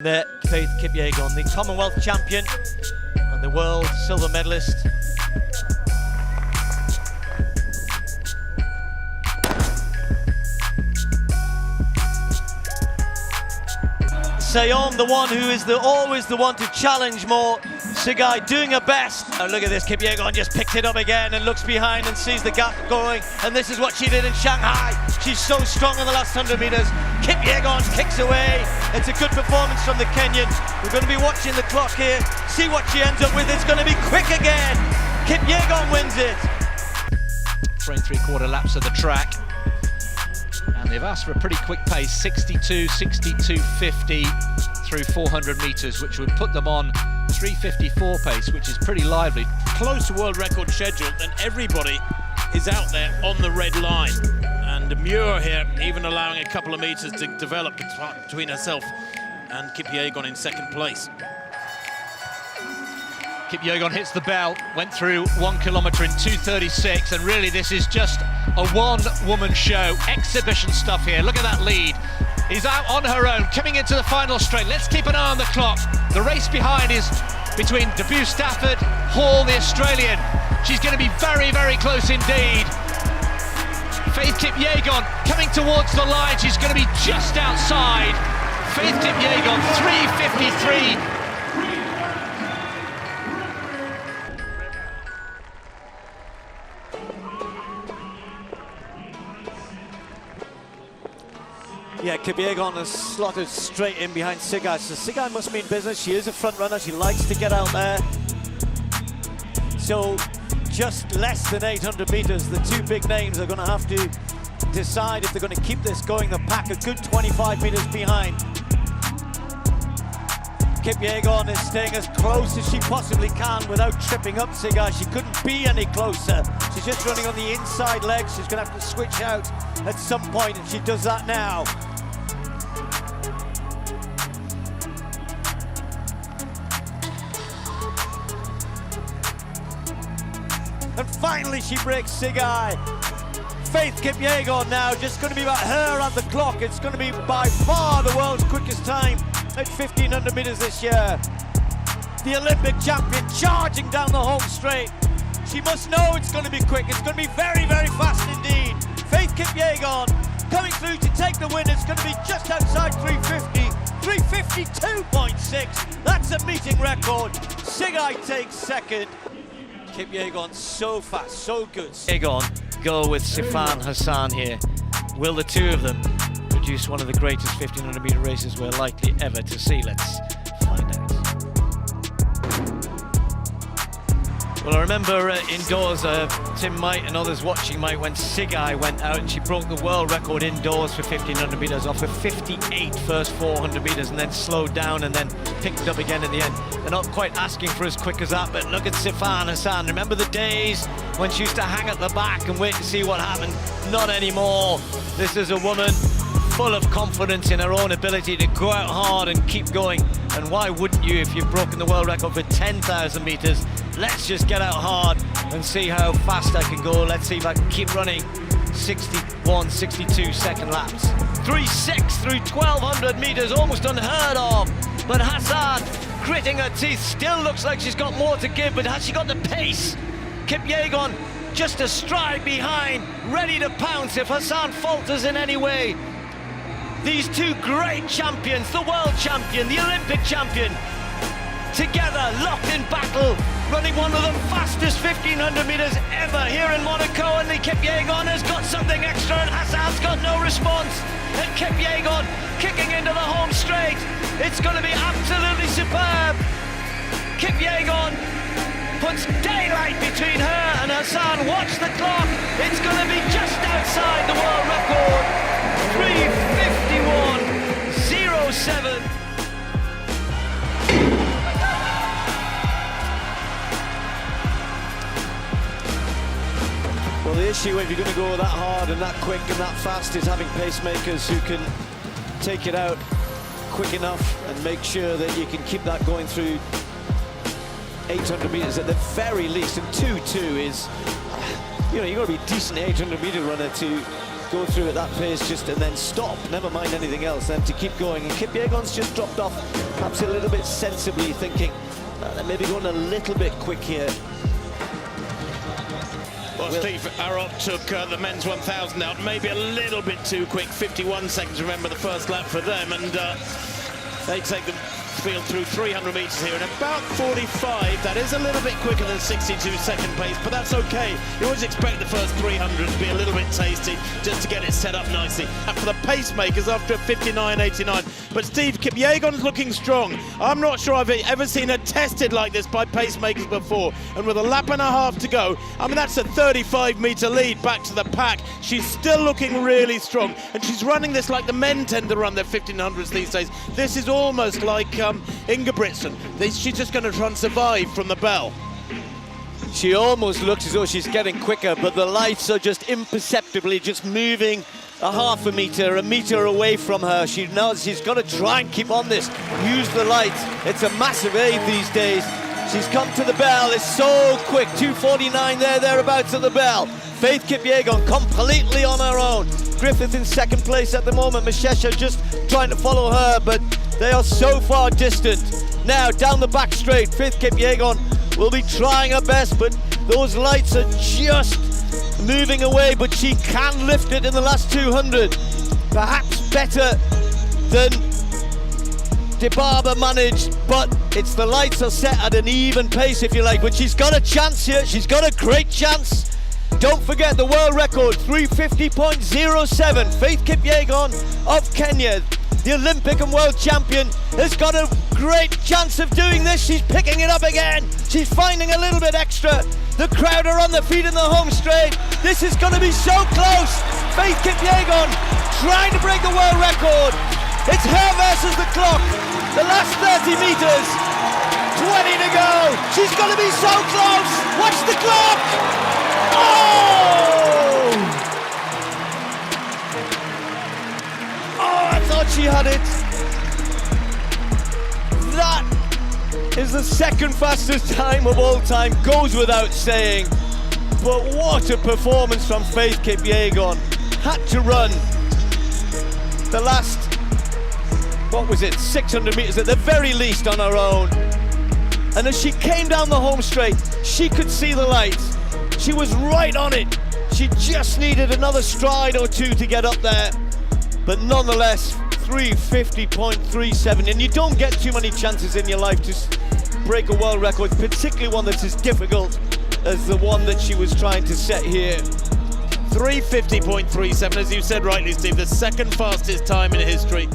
There, Faith Kipyegon, the Commonwealth champion and the world silver medalist. Sayom, the one who is always the one to challenge more. Sigai doing her best. Oh, look at this, Kipyegon just picks it up again and looks behind and sees the gap going. And this is what she did in Shanghai. She's so strong in the last 100 meters. Kipyegon kicks away. It's a good performance from the Kenyan. We're going to be watching the clock here, see what she ends up with. It's going to be quick again. Kipyegon wins it. 3 3/4 laps of the track. And they've asked for a pretty quick pace, 62.50 through 400 metres, which would put them on 3:54 pace, which is pretty lively. Close to world record schedule, and everybody is out there on the red line. And Muir here, even allowing a couple of metres to develop between herself and Kipyegon in second place. Kipyegon hits the bell, went through 1 kilometre in 2:36, and really this is just a one-woman show, exhibition stuff here. Look at that lead. He's out on her own, coming into the final straight. Let's keep an eye on the clock. The race behind is between Debut Stafford, Hall, the Australian. She's going to be very, very close indeed. Faith Kipyegon coming towards the line. She's going to be just outside. Faith Kipyegon, 3:53. Yeah, Kipyegon is slotted straight in behind Sigai. So Sigai must mean business. She is a front runner. She likes to get out there. So just less than 800 meters. The two big names are going to have to decide if they're going to keep this going. The pack a good 25 meters behind. Kipyegon is staying as close as she possibly can without tripping up Sigai. She couldn't be any closer. She's just running on the inside legs. She's going to have to switch out at some point, and she does that now. And finally she breaks Sigai. Faith Kipyegon now just going to be about her on the clock. It's going to be by far the world's quickest time at 1500 meters this year. The Olympic champion charging down the home straight. She must know it's going to be quick. It's going to be very, very fast indeed. Faith Kipyegon coming through to take the win. It's going to be just outside 350. 352.6. That's a meeting record. Sigai takes second. Kipyegon so fast, so good. Kipyegon go with Sifan Hassan here. Will the two of them produce one of the greatest 1500 meter races we're likely ever to see? Let's find out. Well, I remember indoors, Tim might and others watching might, when Sigai went out and she broke the world record indoors for 1500 meters off of 58 first 400 meters and then slowed down and then picked it up again in the end. They're not quite asking for as quick as that, but look at Sifan Hassan. Remember the days when she used to hang at the back and wait to see what happened? Not anymore. This is a woman full of confidence in her own ability to go out hard and keep going. And why wouldn't you if you've broken the world record for 10,000 meters? Let's just get out hard and see how fast I can go. Let's see if I can keep running 61, 62 second laps. 3.6 through 1,200 meters, almost unheard of. But Hassan, gritting her teeth, still looks like she's got more to give, but has she got the pace? Kipyegon just a stride behind, ready to pounce if Hassan falters in any way. These two great champions, the world champion, the Olympic champion, together, locked in battle, running one of the fastest 1500 meters ever here in Monaco, and the Kipyegon has got something extra and Hassan's got no response. And Kipyegon kicking into the home straight. It's going to be absolutely superb. Kipyegon puts daylight between her and Hassan. Watch the clock. It's going to be just outside the world record. 3:51.07. Well, the issue if you're going to go that hard and that quick and that fast is having pacemakers who can take it out quick enough and make sure that you can keep that going through 800 meters at the very least. And 2.2 is, you know, you've got to be a decent 800 meter runner to go through at that pace just and then stop, never mind anything else, them to keep going. And Kipyegon's just dropped off, perhaps a little bit sensibly, thinking they're maybe going a little bit quick here. Well, Steve Arrott took the men's 1,000 out, maybe a little bit too quick, 51 seconds, remember the first lap for them, and they take the field through 300 metres here in about 45. That is a little bit quicker than 62-second pace, but that's okay. You always expect the first 300 to be a little bit tasty, just to get it set up nicely. And for the pacemakers, after 59.89. But Steve, Kipyegon's looking strong. I'm not sure I've ever seen her tested like this by pacemakers before. And with a lap and a half to go, I mean, that's a 35-metre lead back to the pack. She's still looking really strong, and she's running this like the men tend to run their 1500s these days. This is almost like Ingebrigtsen. She's just going to try and survive from the bell. She almost looks as though she's getting quicker, but the lights are just imperceptibly just moving a half a metre away from her. She knows she's got to try and keep on this, use the lights. It's a massive aid these days. She's come to the bell, it's so quick, 2:49 thereabouts at the bell. Faith Kipyegon completely on her own. Griffith in second place at the moment, Mashesha just trying to follow her, but they are so far distant. Now down the back straight, Faith Kipyegon will be trying her best, but those lights are just moving away, but she can lift it in the last 200. Perhaps better than Dibaba managed, but it's the lights are set at an even pace, if you like, but she's got a chance here. She's got a great chance. Don't forget the world record, 350.07. Faith Kipyegon of Kenya, the Olympic and world champion, has got a great chance of doing this. She's picking it up again. She's finding a little bit extra. The crowd are on their feet in the home straight. This is going to be so close. Faith Kipyegon trying to break the world record. It's her versus the clock. The last 30 meters. 20 to go. She's going to be so close. Watch the clock. Oh! Oh, I thought she had it. That is the second fastest time of all time. Goes without saying. But what a performance from Faith Kipyegon. Had to run the last, what was it, 600 meters at the very least on her own. And as she came down the home straight, she could see the lights. She was right on it. She just needed another stride or two to get up there. But nonetheless, 350.37. And you don't get too many chances in your life to break a world record, particularly one that's as difficult as the one that she was trying to set here. 350.37, as you said rightly, Steve, the second fastest time in history.